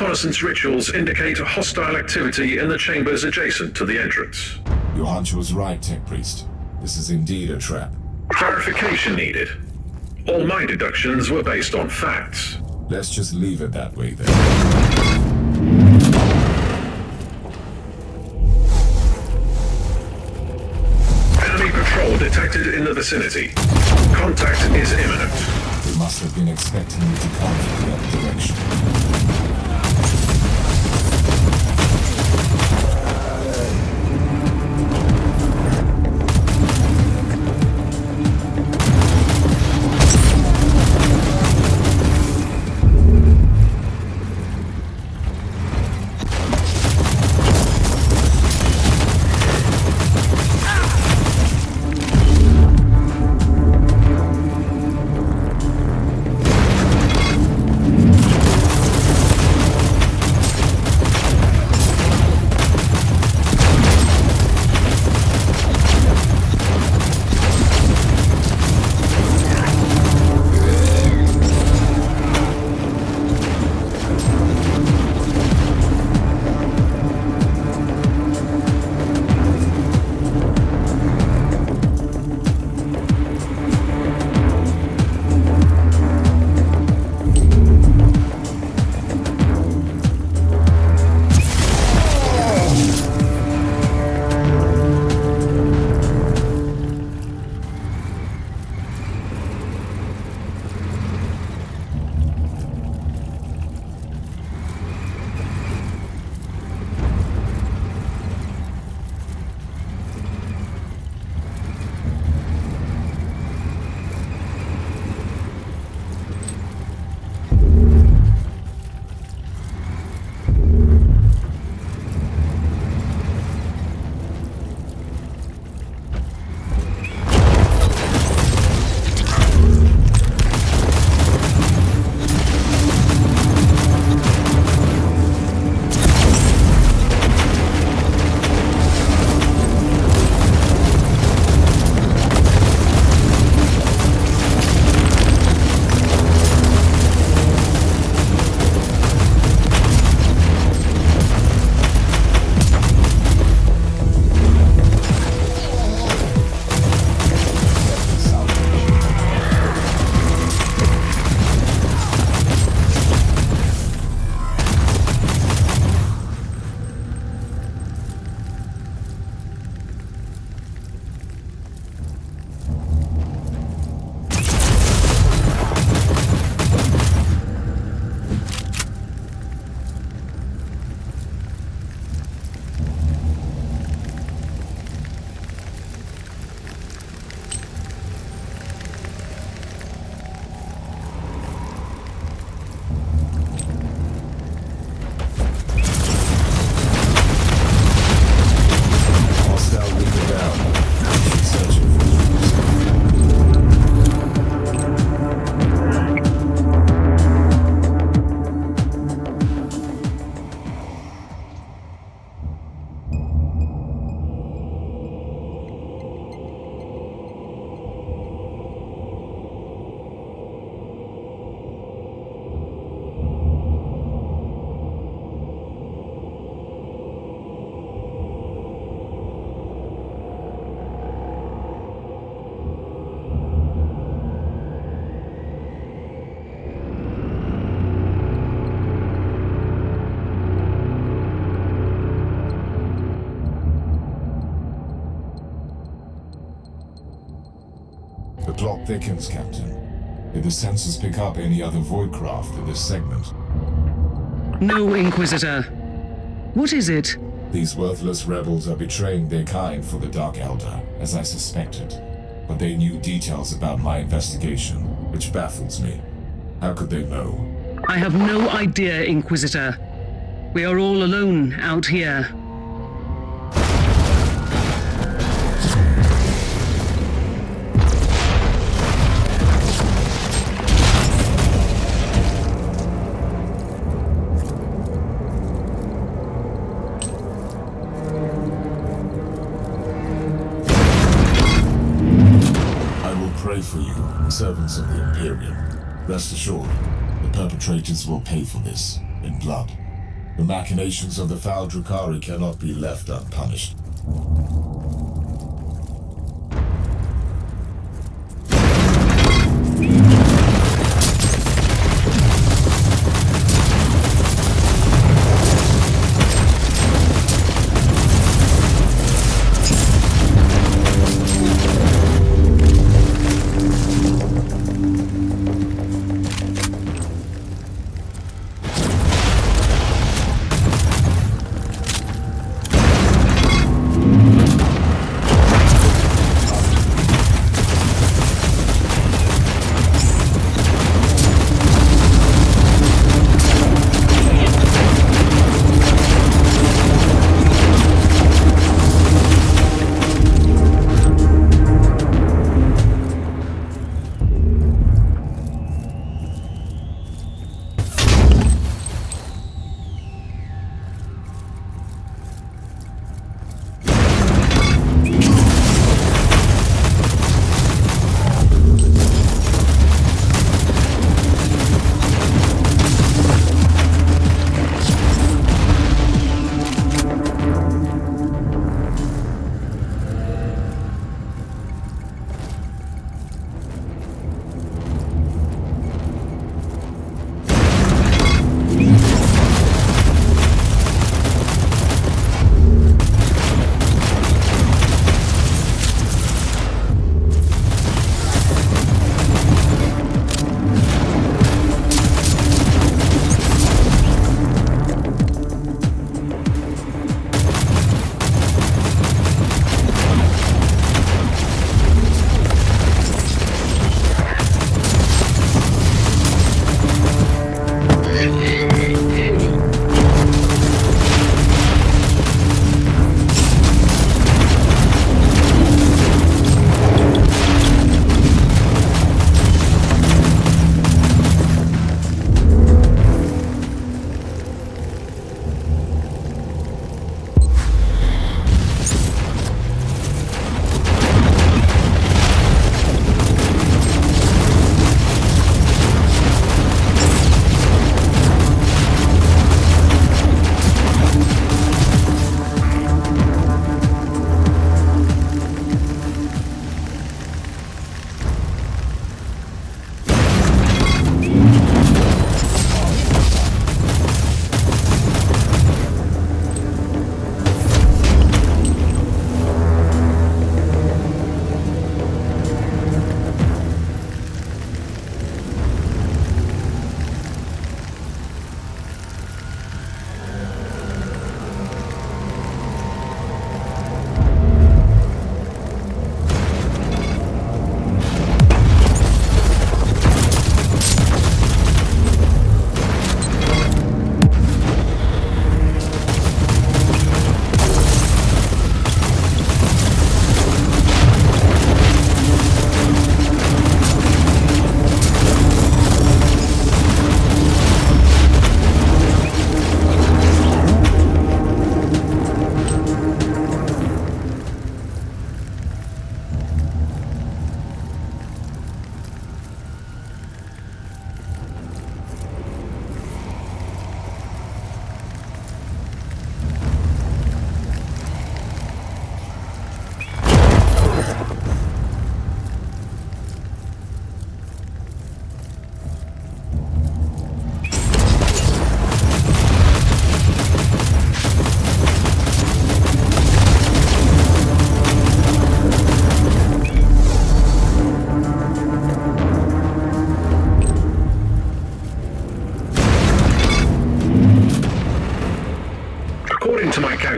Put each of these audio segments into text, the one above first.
reconnaissance rituals indicate hostile activity in the chambers adjacent to the entrance. Your hunch was right, Tech Priest. This is indeed a trap. Clarification needed. All my deductions were based on facts. Let's just leave it that way then. Enemy patrol detected in the vicinity. Contact is imminent. They must have been expecting you to come from the other direction. The plot thickens, Captain. Did the sensors pick up any other void craft in this segment? No, Inquisitor. What is it? These worthless rebels are betraying their kind for the Dark Elder, as I suspected. But they knew details about my investigation, which baffles me. How could they know? I have no idea, Inquisitor. We are all alone out here. Pray for you, servants of the Imperium. Rest assured, the perpetrators will pay for this in blood. The machinations of the foul Drukhari cannot be left unpunished.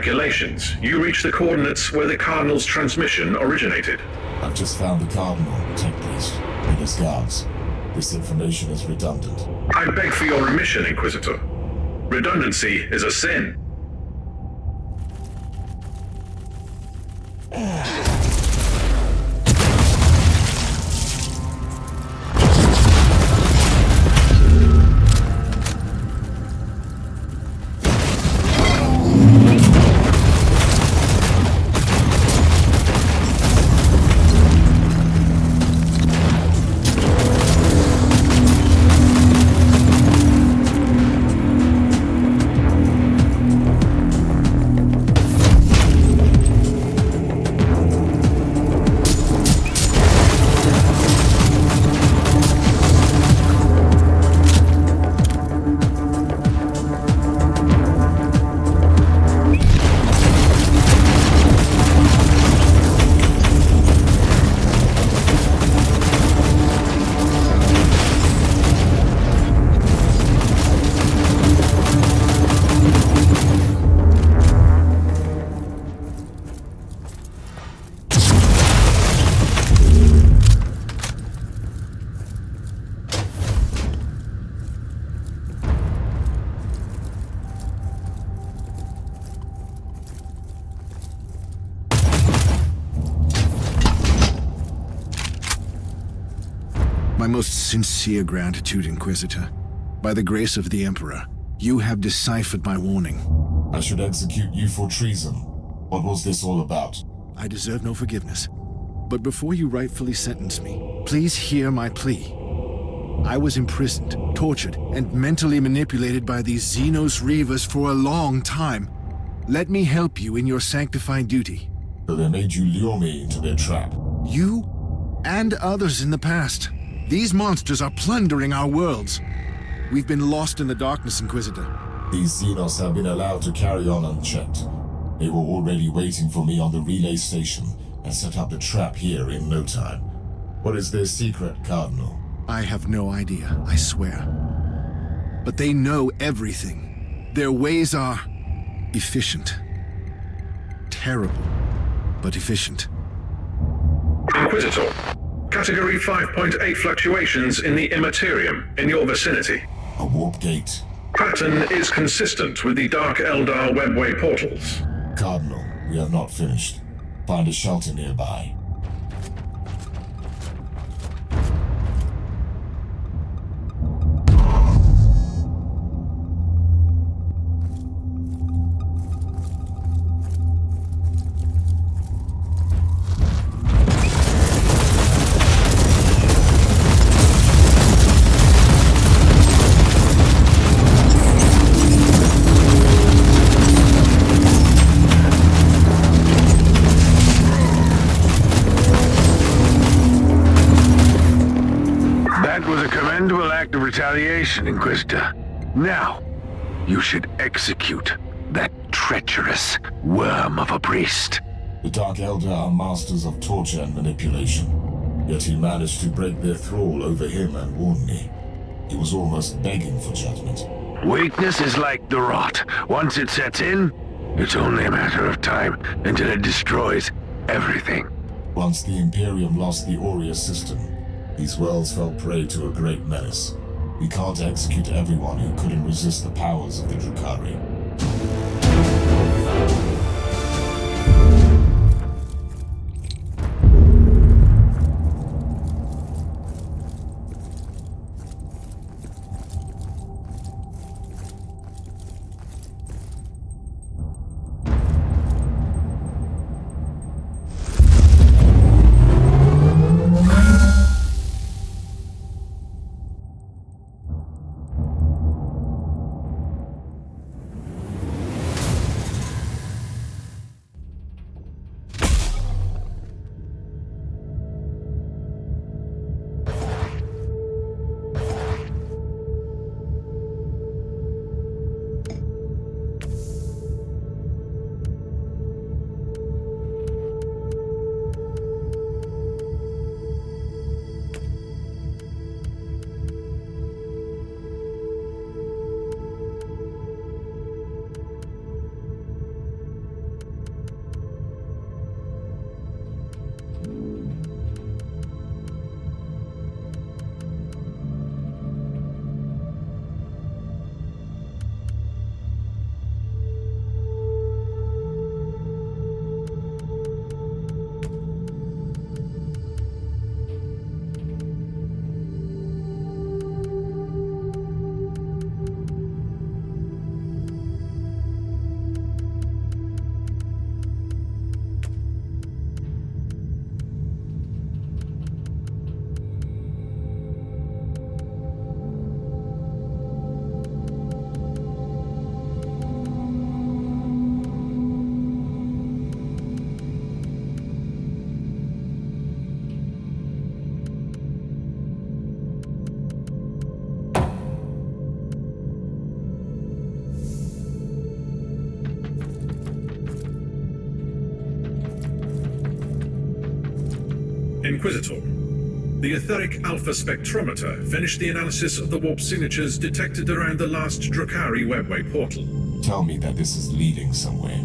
calculations, you reach the coordinates where the Cardinal's transmission originated. I've just found the Cardinal, Tech Priest, and his guards. This information is redundant. I beg for your remission, Inquisitor. Redundancy is a sin. Sincere gratitude, Inquisitor. By the grace of the Emperor, you have deciphered my warning. I should execute you for treason. What was this all about? I deserve no forgiveness. But before you rightfully sentence me, please hear my plea. I was imprisoned, tortured, and mentally manipulated by these Xenos Reavers for a long time. Let me help you in your sanctifying duty. So they made you lure me into their trap. You and others in the past. These monsters are plundering our worlds. We've been lost in the darkness, Inquisitor. These Xenos have been allowed to carry on unchecked. They were already waiting for me on the relay station and set up the trap here in no time. What is their secret, Cardinal? I have no idea, I swear. But they know everything. Their ways are efficient. Terrible, but efficient. Inquisitor, Category 5.8 fluctuations in the Immaterium in your vicinity. A warp gate. Pattern is consistent with the Dark Eldar webway portals. Cardinal, we have not finished. Find a shelter nearby. Retaliation, Inquisitor. Now, you should execute that treacherous worm of a priest. The Dark Eldar are masters of torture and manipulation. Yet he managed to break their thrall over him and warn me. He was almost begging for judgment. Weakness is like the rot. Once it sets in, it's only a matter of time until it destroys everything. Once the Imperium lost the Aurea system, these worlds fell prey to a great menace. We can't execute everyone who couldn't resist the powers of the Drukhari. Inquisitor, the Etheric Alpha Spectrometer finished the analysis of the warp signatures detected around the last Drukhari webway portal. Tell me that this is leading somewhere.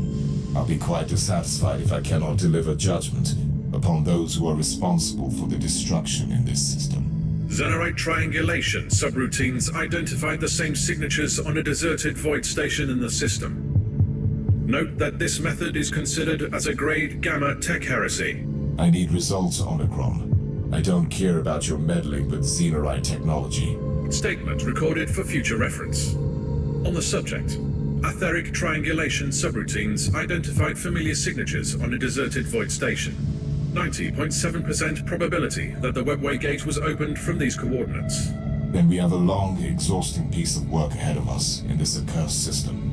I'll be quite dissatisfied if I cannot deliver judgment upon those who are responsible for the destruction in this system. Xenorite triangulation subroutines identified the same signatures on a deserted void station in the system. Note that this method is considered as a grade Gamma tech heresy. I need results, Omicron. I don't care about your meddling with Xenorite technology. Statement recorded for future reference. On the subject, etheric triangulation subroutines identified familiar signatures on a deserted void station. 90.7% probability that the webway gate was opened from these coordinates. Then we have a long, exhausting piece of work ahead of us in this accursed system.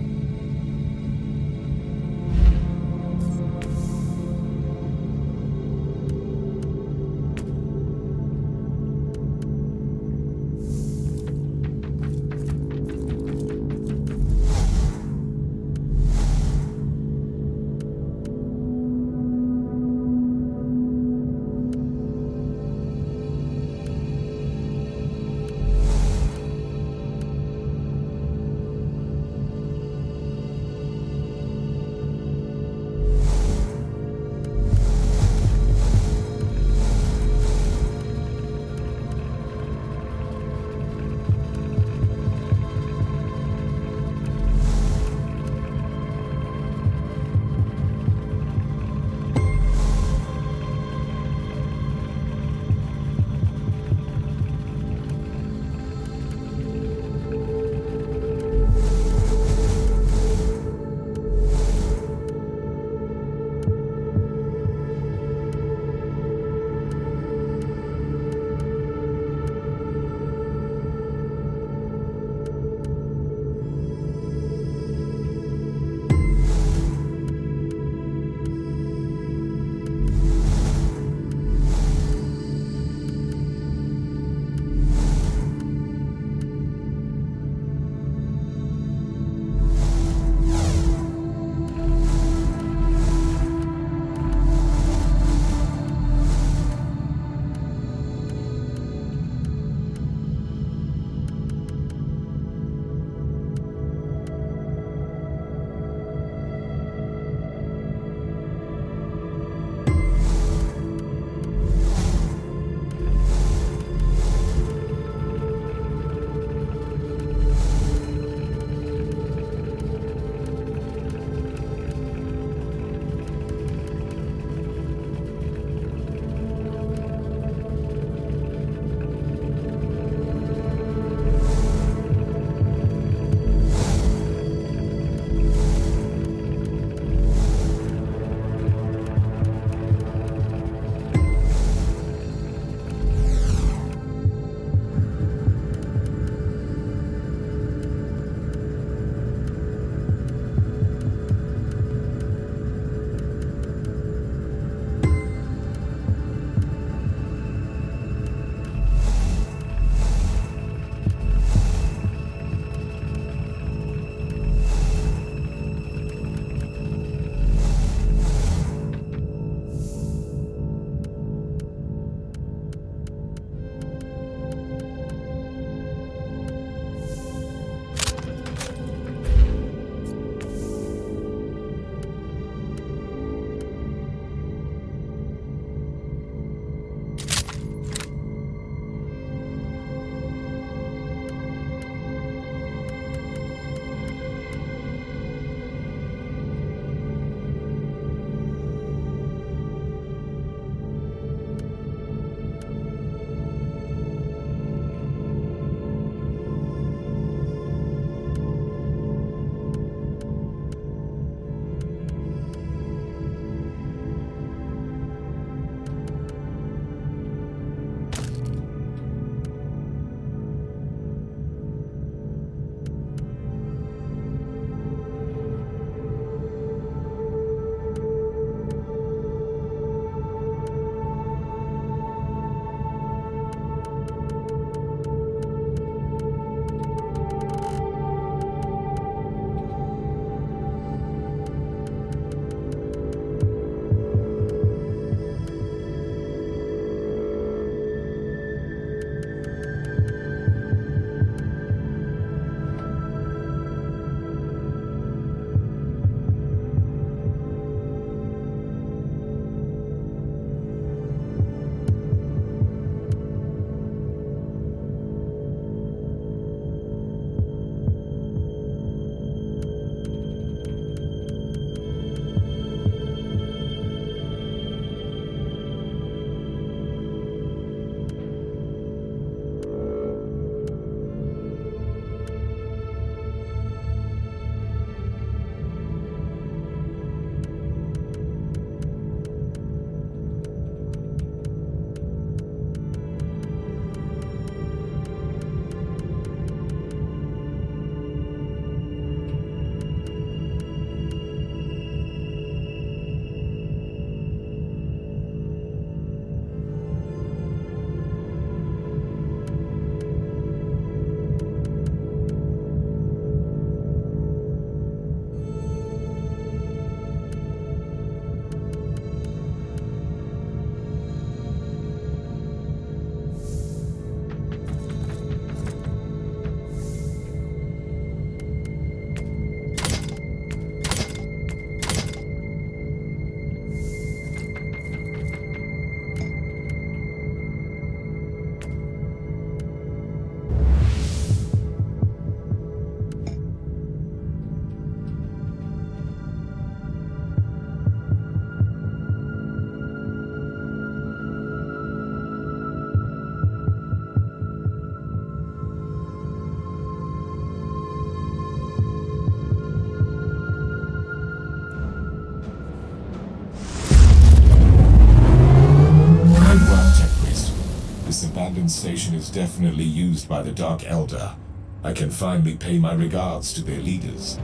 weapons station is definitely used by the Dark Elder. I can finally pay my regards to their leaders.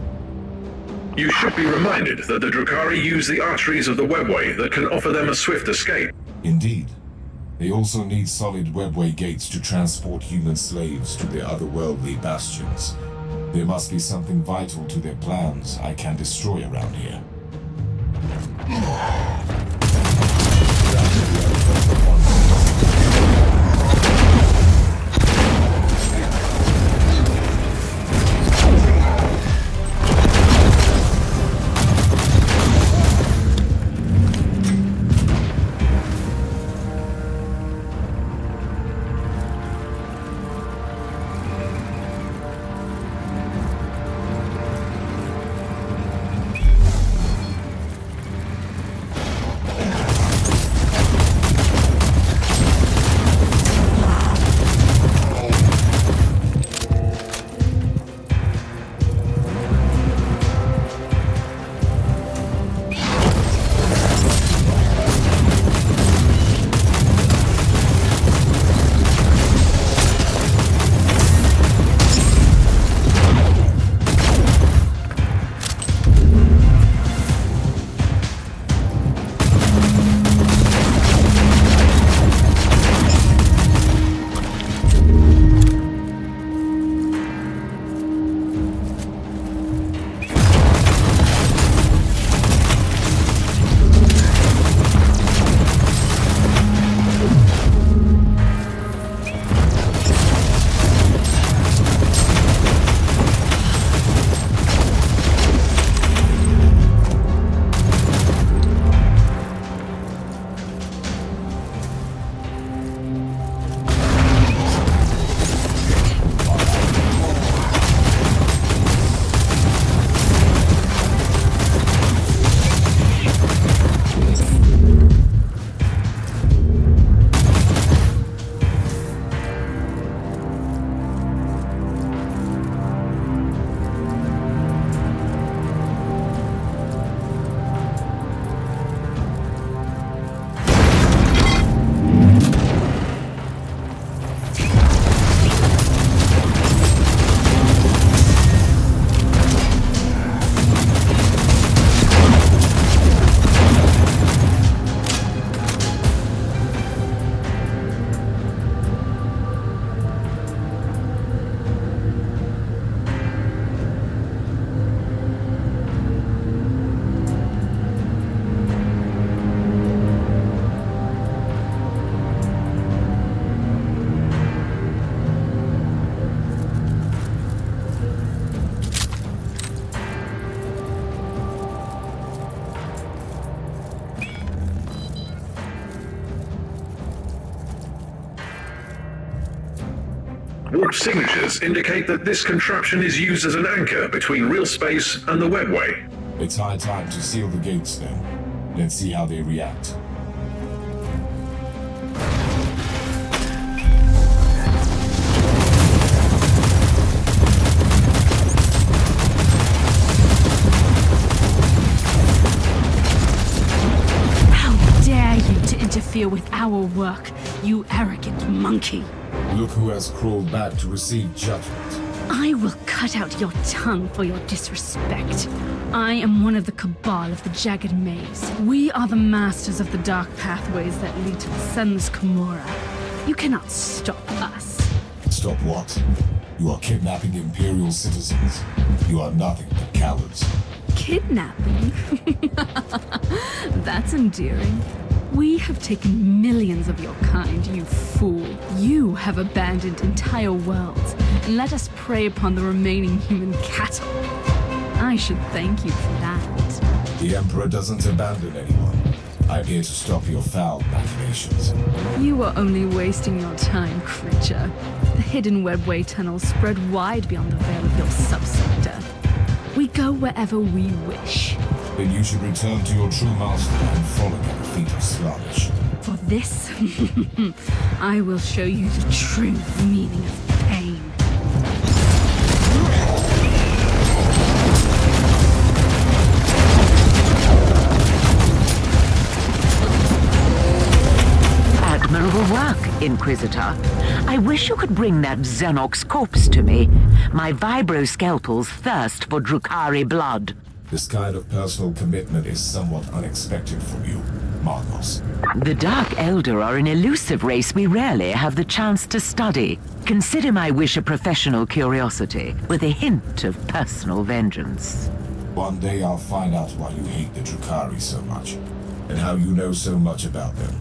You should be reminded that the Drukhari use the arteries of the webway that can offer them a swift escape. Indeed. They also need solid webway gates to transport human slaves to their otherworldly bastions. There must be something vital to their plans I can destroy around here. Warp signatures indicate that this contraption is used as an anchor between real space and the webway. It's high time to seal the gates then. Let's see how they react. How dare you to interfere with our work, you arrogant monkey! Look who has crawled back to receive judgment. I will cut out your tongue for your disrespect. I am one of the Cabal of the Jagged Maze. We are the masters of the dark pathways that lead to the Sunless Camorra. You cannot stop us. Stop what? You are kidnapping Imperial citizens. You are nothing but cowards. Kidnapping? That's endearing. We have taken millions of your kind, you fool. You have abandoned entire worlds and let us prey upon the remaining human cattle. I should thank you for that. The Emperor doesn't abandon anyone. I'm here to stop your foul machinations. You are only wasting your time, creature. The hidden webway tunnels spread wide beyond the veil of your subsector. We go wherever we wish. Then you should return to your true master and frolic at the feet of Slavish. For this, I will show you the true meaning of pain. Admirable work, Inquisitor. I wish you could bring that Xenox corpse to me. My vibro-scalpels thirst for Drukhari blood. This kind of personal commitment is somewhat unexpected from you, Marcos. The Dark Elder are an elusive race we rarely have the chance to study. Consider my wish a professional curiosity, with a hint of personal vengeance. One day I'll find out why you hate the Drukhari so much, and how you know so much about them.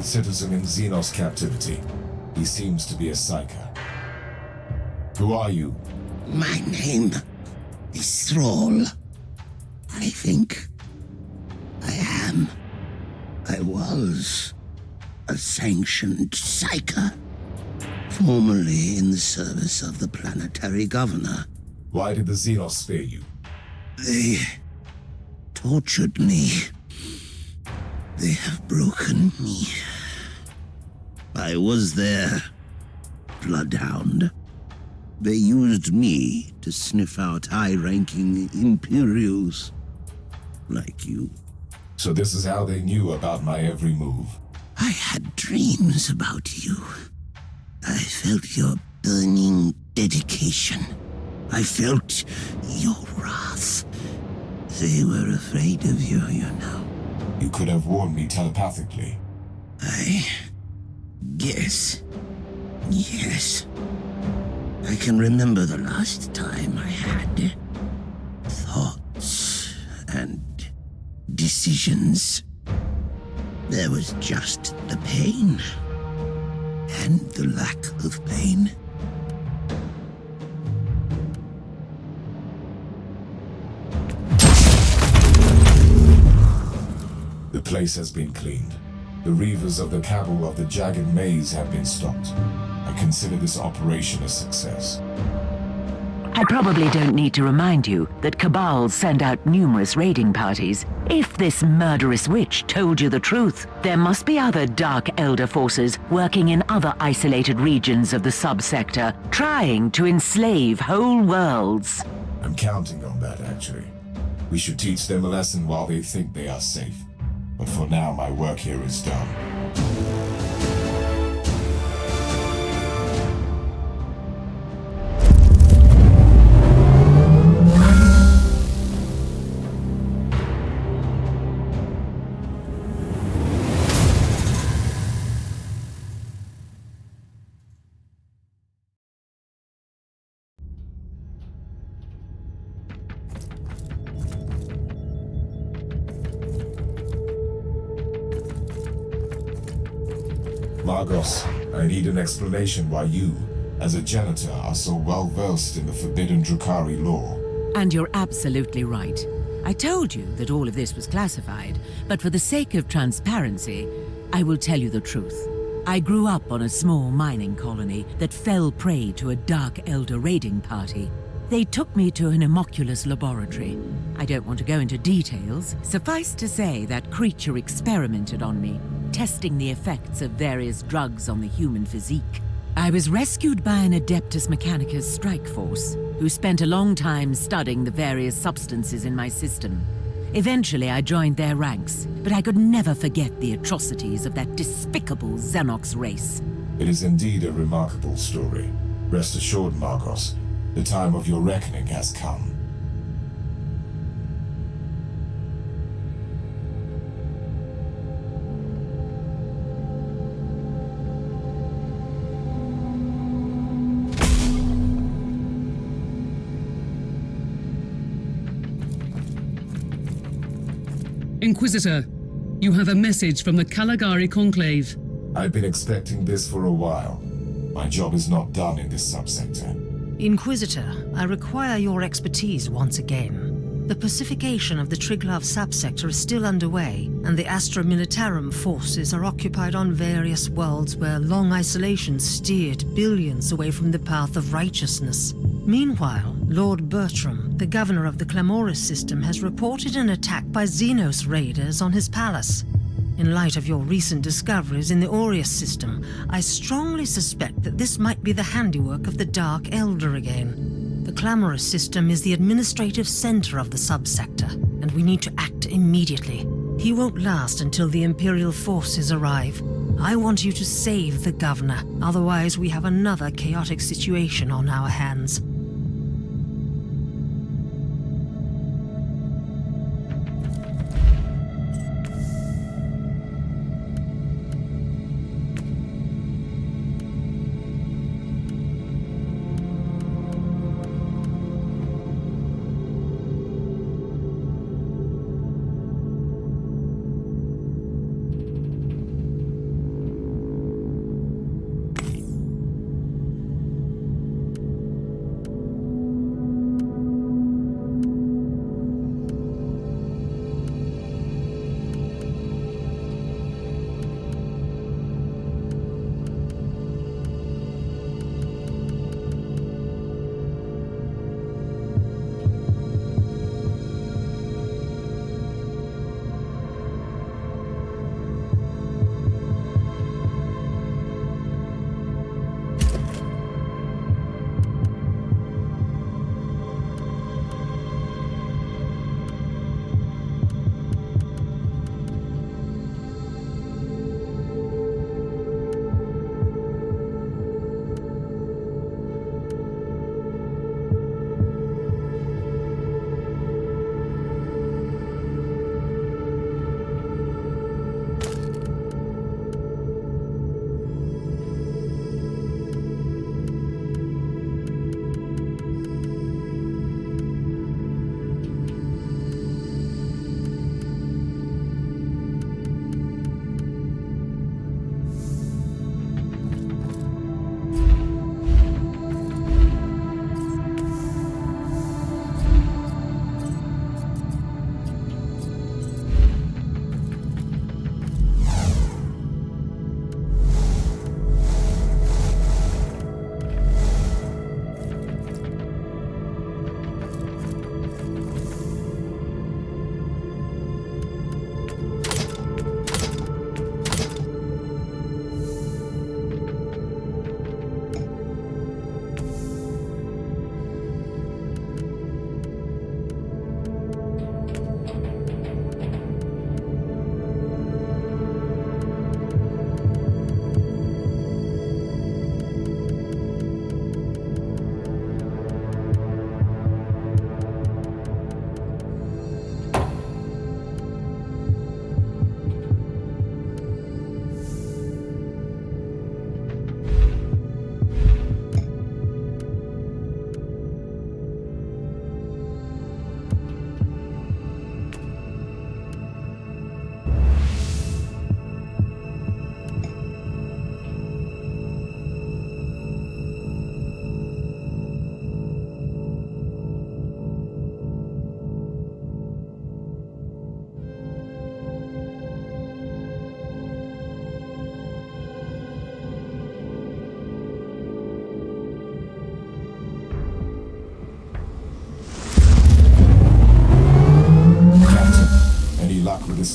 Citizen in Xenos captivity. He seems to be a psyker. Who are you? My name is Thrall. I think I was a sanctioned psyker, formerly in the service of the planetary governor. Why did the Xenos spare you? They tortured me. They have broken me. I was their bloodhound. They used me to sniff out high-ranking Imperials like you. So this is how they knew about my every move. I had dreams about you. I felt your burning dedication. I felt your wrath. They were afraid of you, you know. You could have warned me telepathically. I guess. Yes. I can remember the last time I had thoughts and decisions. There was just the pain and the lack of pain. The place has been cleaned. The reavers of the cabal of the Jagged Maze have been stopped. I consider this operation a success. I probably don't need to remind you that cabals send out numerous raiding parties. If this murderous witch told you the truth, there must be other Dark Elder forces working in other isolated regions of the subsector, trying to enslave whole worlds. I'm counting on that, actually. We should teach them a lesson while they think they are safe. But for now, my work here is done. Margos, I need an explanation why you, as a janitor, are so well versed in the forbidden Drukhari law. And you're absolutely right. I told you that all of this was classified, but for the sake of transparency, I will tell you the truth. I grew up on a small mining colony that fell prey to a Dark Elder raiding party. They took me to an homunculus laboratory. I don't want to go into details. Suffice to say that creature experimented on me, testing the effects of various drugs on the human physique. I was rescued by an Adeptus Mechanicus strike force, who spent a long time studying the various substances in my system. Eventually, I joined their ranks, but I could never forget the atrocities of that despicable Xenox race. It is indeed a remarkable story. Rest assured, Margos, the time of your reckoning has come. Inquisitor, you have a message from the Caligari Conclave. I've been expecting this for a while. My job is not done in this subsector. Inquisitor, I require your expertise once again. The pacification of the Triglav subsector is still underway, and the Astra Militarum forces are occupied on various worlds where long isolation steered billions away from the path of righteousness. Meanwhile, Lord Bertram, the governor of the Clamoris system, has reported an attack by Xenos raiders on his palace. In light of your recent discoveries in the Aureus system, I strongly suspect that this might be the handiwork of the Dark Elder again. The Clamoris system is the administrative center of the subsector, and we need to act immediately. He won't last until the Imperial forces arrive. I want you to save the governor, otherwise we have another chaotic situation on our hands.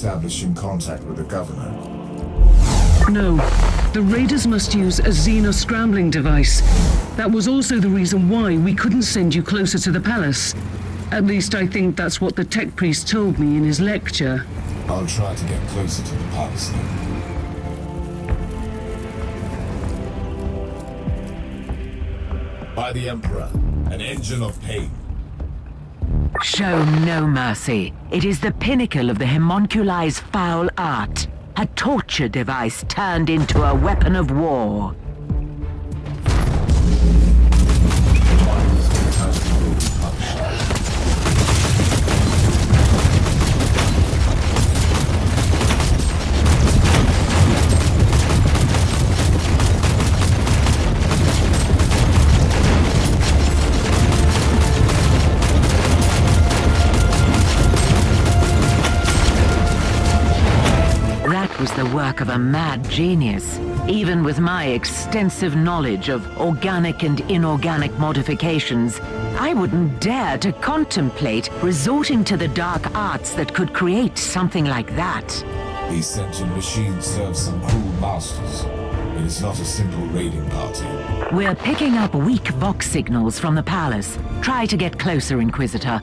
establishing contact with the governor? No. The raiders must use a Xeno scrambling device. That was also the reason why we couldn't send you closer to the palace. At least I think that's what the tech priest told me in his lecture. I'll try to get closer to the palace then. By the Emperor, an engine of pain. Show no mercy. It is the pinnacle of the homunculi's foul art. A torture device turned into a weapon of war. Was the work of a mad genius. Even with my extensive knowledge of organic and inorganic modifications, I wouldn't dare to contemplate resorting to the dark arts that could create something like that. These sentient machines serve some cruel masters. It is not a simple raiding party. We're picking up weak Vox signals from the palace. Try to get closer, Inquisitor.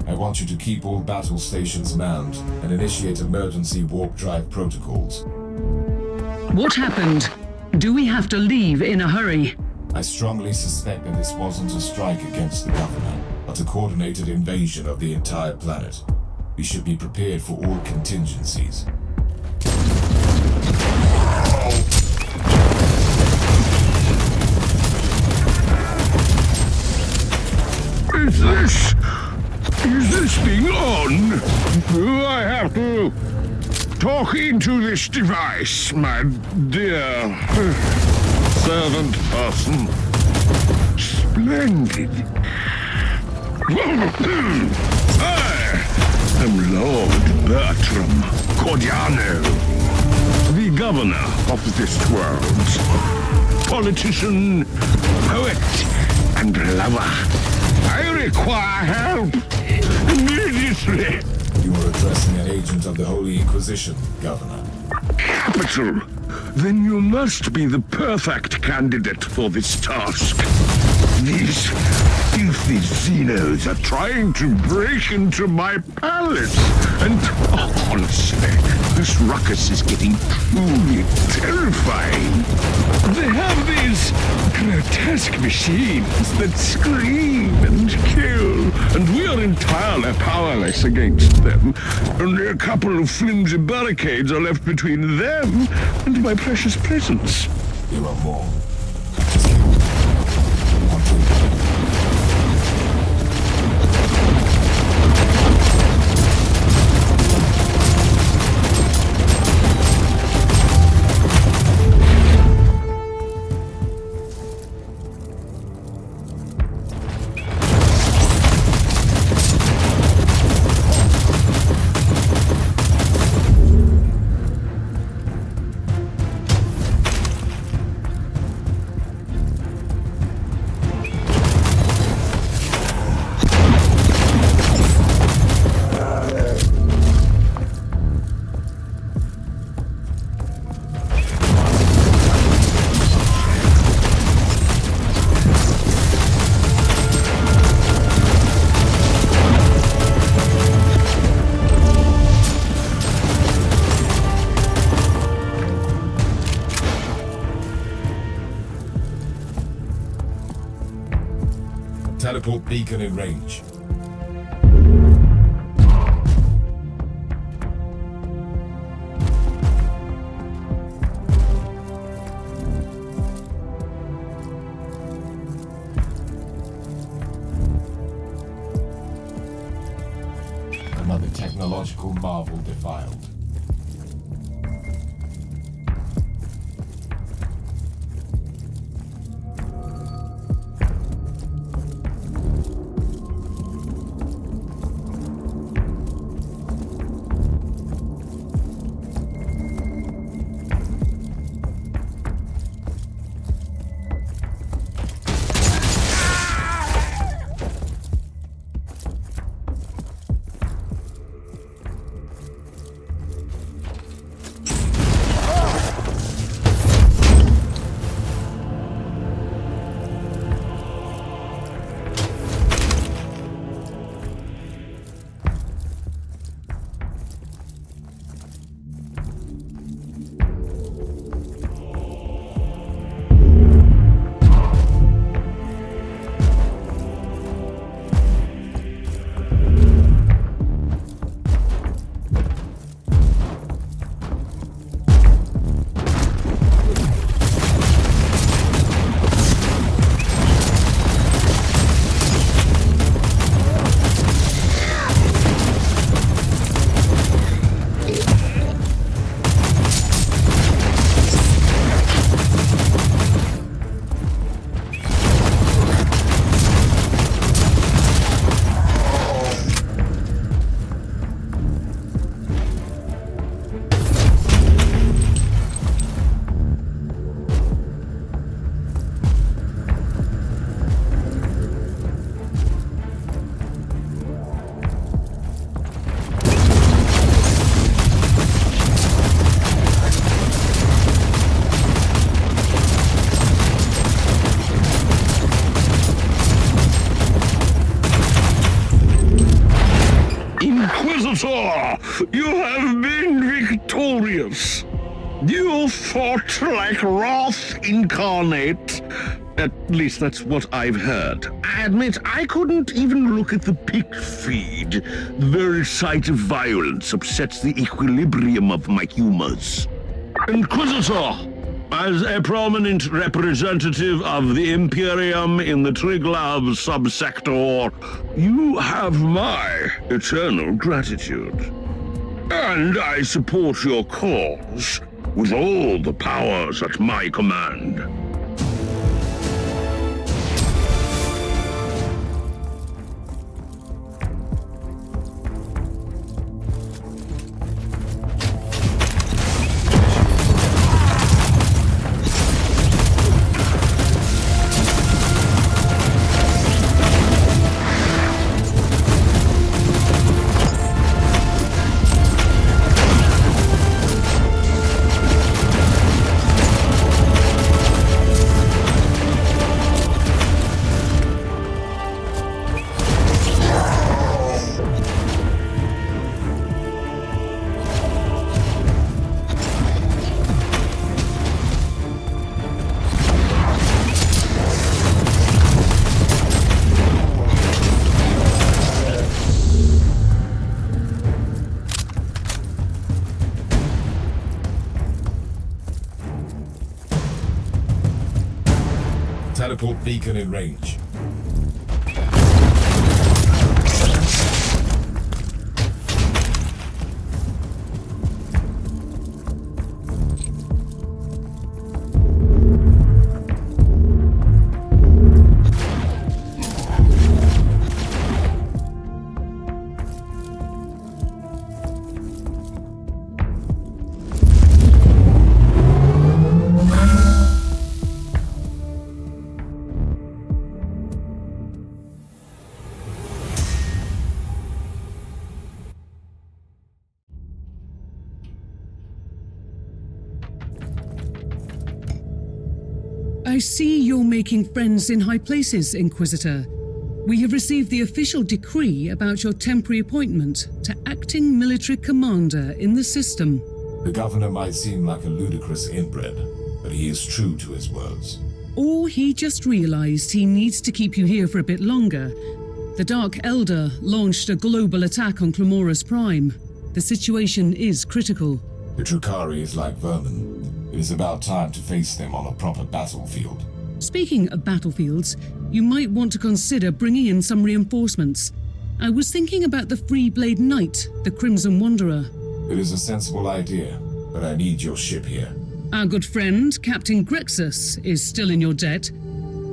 I want you to keep all battle stations manned and initiate emergency warp drive protocols. What happened? Do we have to leave in a hurry? I strongly suspect that this wasn't a strike against the governor, but a coordinated invasion of the entire planet. We should be prepared for all contingencies. Is this thing on? Do I have to talk into this device, my dear servant person? Splendid. I am Lord Bertram Cordiano, the governor of this world. Politician, poet, and lover. I require help immediately. You are addressing an agent of the Holy Inquisition, Governor. Capital. Then you must be the perfect candidate for this task. These filthy Xenos are trying to break into my palace, and honestly, this ruckus is getting truly terrifying. They have these grotesque machines that scream and kill, and we are entirely powerless against them. Only a couple of flimsy barricades are left between them and my precious presence. There are more. Teleport beacon in range. Another technological marvel defiled. Inquisitor, you have been victorious. You fought like Wrath incarnate. At least that's what I've heard. I admit I couldn't even look at the pick feed. The very sight of violence upsets the equilibrium of my humors. Inquisitor, as a prominent representative of the Imperium in the Triglav subsector, you have my eternal gratitude. And I support your cause with all the powers at my command. Teleport beacon in range. I see you're making friends in high places, Inquisitor. We have received the official decree about your temporary appointment to acting military commander in the system. The governor might seem like a ludicrous inbred, but he is true to his words. Or he just realized he needs to keep you here for a bit longer. The Dark Elder launched a global attack on Clomoris Prime. The situation is critical. The Drukhari is like vermin. It is about time to face them on a proper battlefield. Speaking of battlefields, you might want to consider bringing in some reinforcements. I was thinking about the Freeblade Knight, the Crimson Wanderer. It is a sensible idea, but I need your ship here. Our good friend, Captain Grexus, is still in your debt.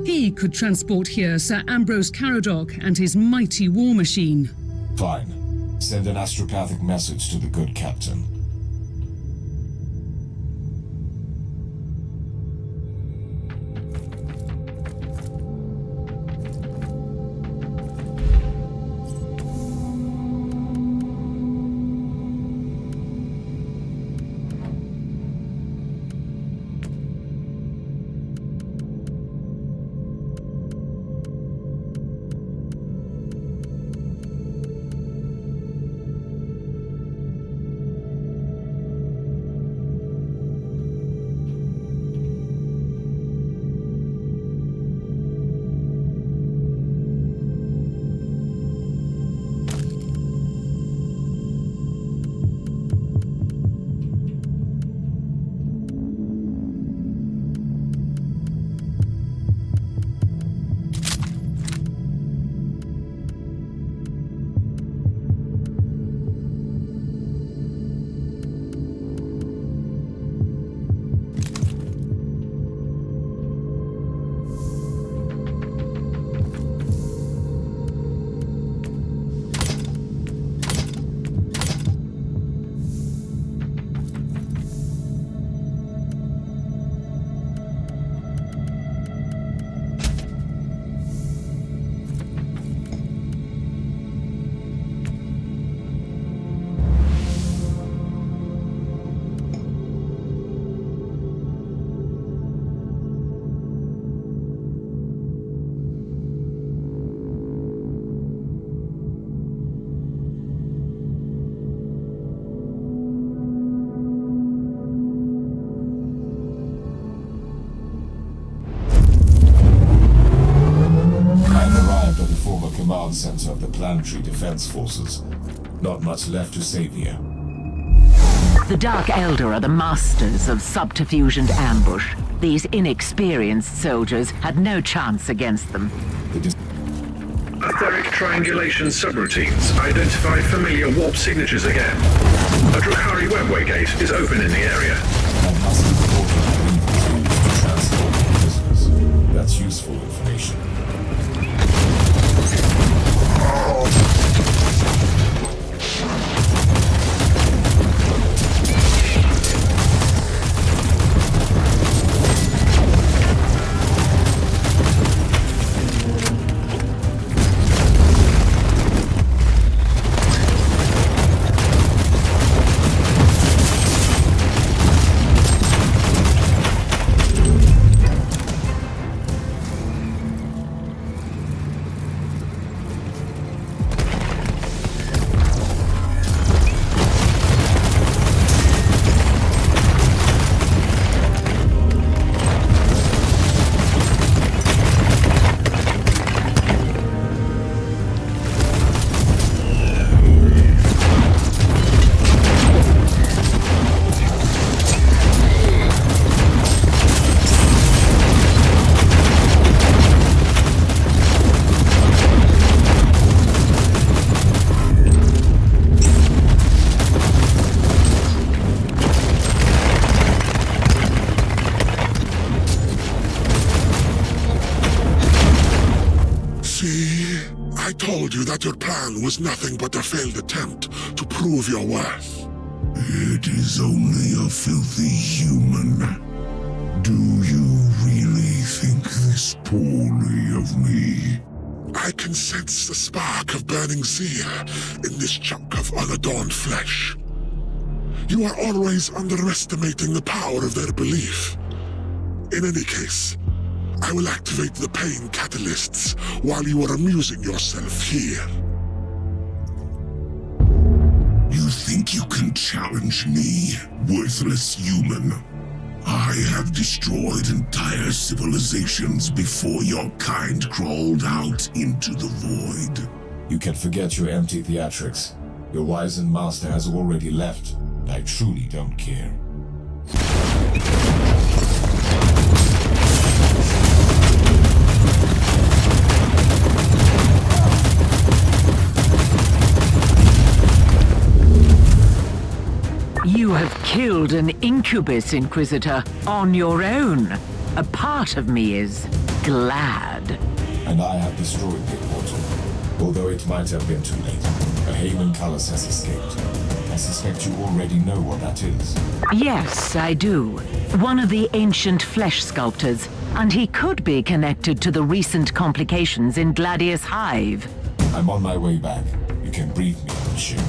He could transport here Sir Ambrose Caradoc and his mighty war machine. Fine. Send an astropathic message to the good captain. Command center of the Planetary Defense Forces. Not much left to save here. The Dark Elder are the masters of subterfuge and ambush. These inexperienced soldiers had no chance against them. Etheric triangulation subroutines identified familiar warp signatures again. A Drukhari webway gate is open in the area. That must be the portal to transport prisoners. That's useful information. That your plan was nothing but a failed attempt to prove your worth. It is only a filthy human. Do you really think this poorly of me? I can sense the spark of burning zeal in this chunk of unadorned flesh. You are always underestimating the power of their belief. In any case, I will activate the pain catalysts while you are amusing yourself here. You think you can challenge me, worthless human? I I have destroyed entire civilizations before your kind crawled out into the void. You can forget your empty theatrics. Your wizened master has already left. I truly don't care. You have killed an incubus, Inquisitor, on your own. A part of me is glad. And I have destroyed the portal. Although it might have been too late. A Haven Cullis has escaped. I suspect you already know what that is. Yes, I do. One of the ancient flesh sculptors, and he could be connected to the recent complications in Gladius Hive. I'm on my way back. You can brief me on the ship.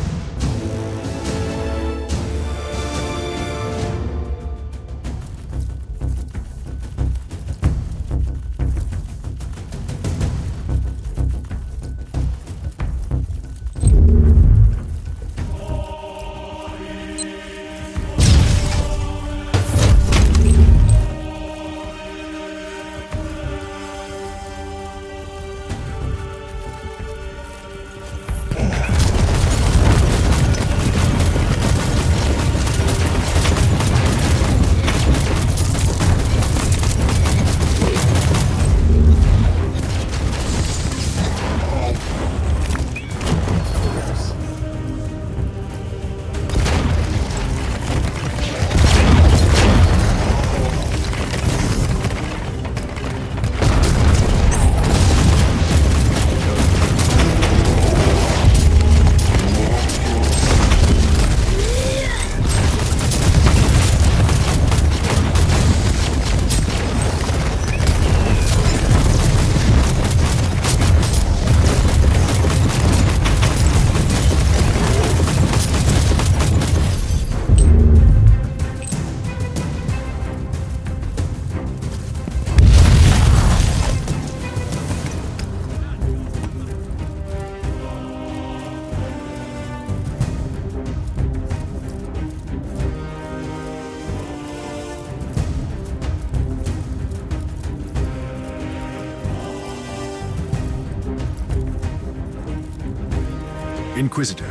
Inquisitor,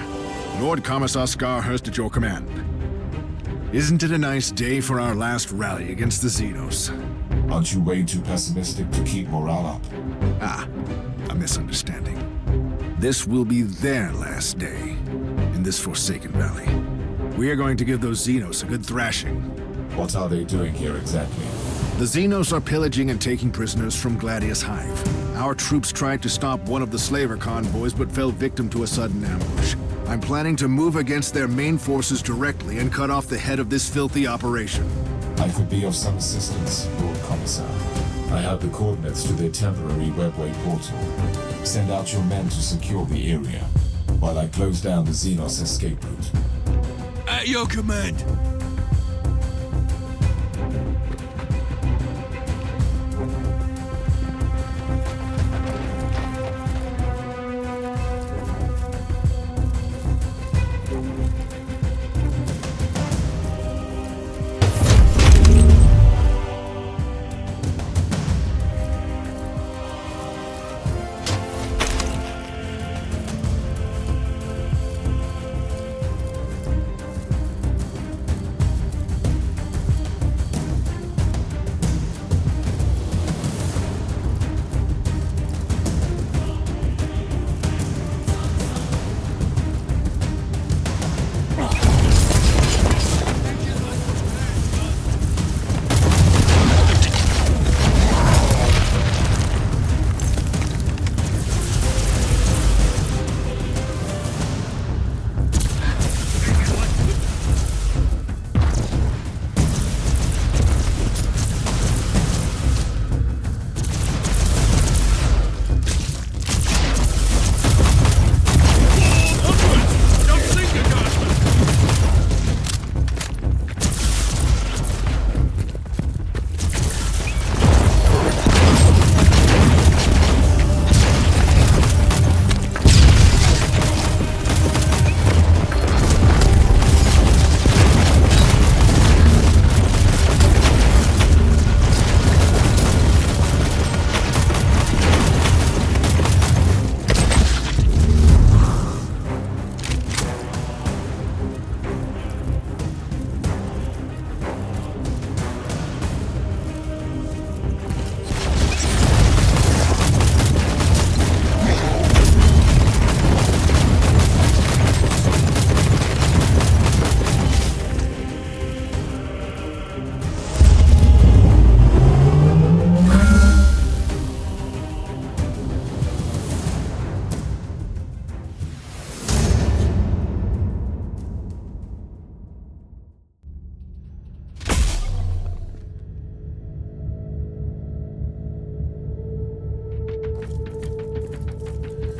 Lord Commissar Scarhurst at your command. Isn't it a nice day for our last rally against the Xenos? Aren't you way too pessimistic to keep morale up? Ah, a misunderstanding. This will be their last day in this Forsaken Valley. We are going to give those Xenos a good thrashing. What are they doing here exactly? The Xenos are pillaging and taking prisoners from Gladius Hive. Our troops tried to stop one of the slaver convoys but fell victim to a sudden ambush. I'm planning to move against their main forces directly and cut off the head of this filthy operation. I could be of some assistance, Lord Commissar. I have the coordinates to their temporary webway portal. Send out your men to secure the area, while I close down the Xenos escape route. At your command!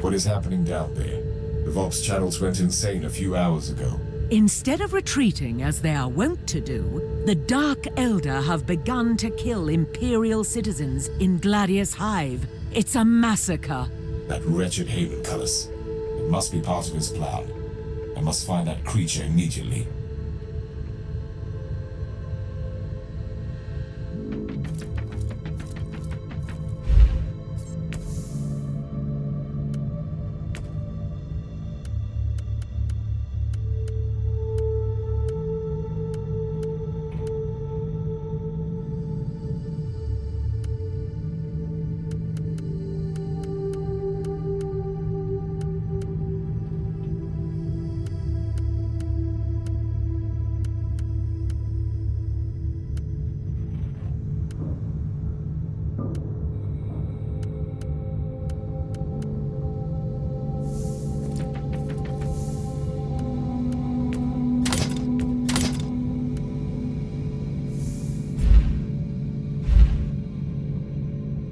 What is happening down there? The Vox channels went insane a few hours ago. Instead of retreating as they are wont to do, the Dark Elder have begun to kill Imperial citizens in Gladius Hive. It's a massacre. That wretched Haven Cullis. It must be part of his plan. I must find that creature immediately.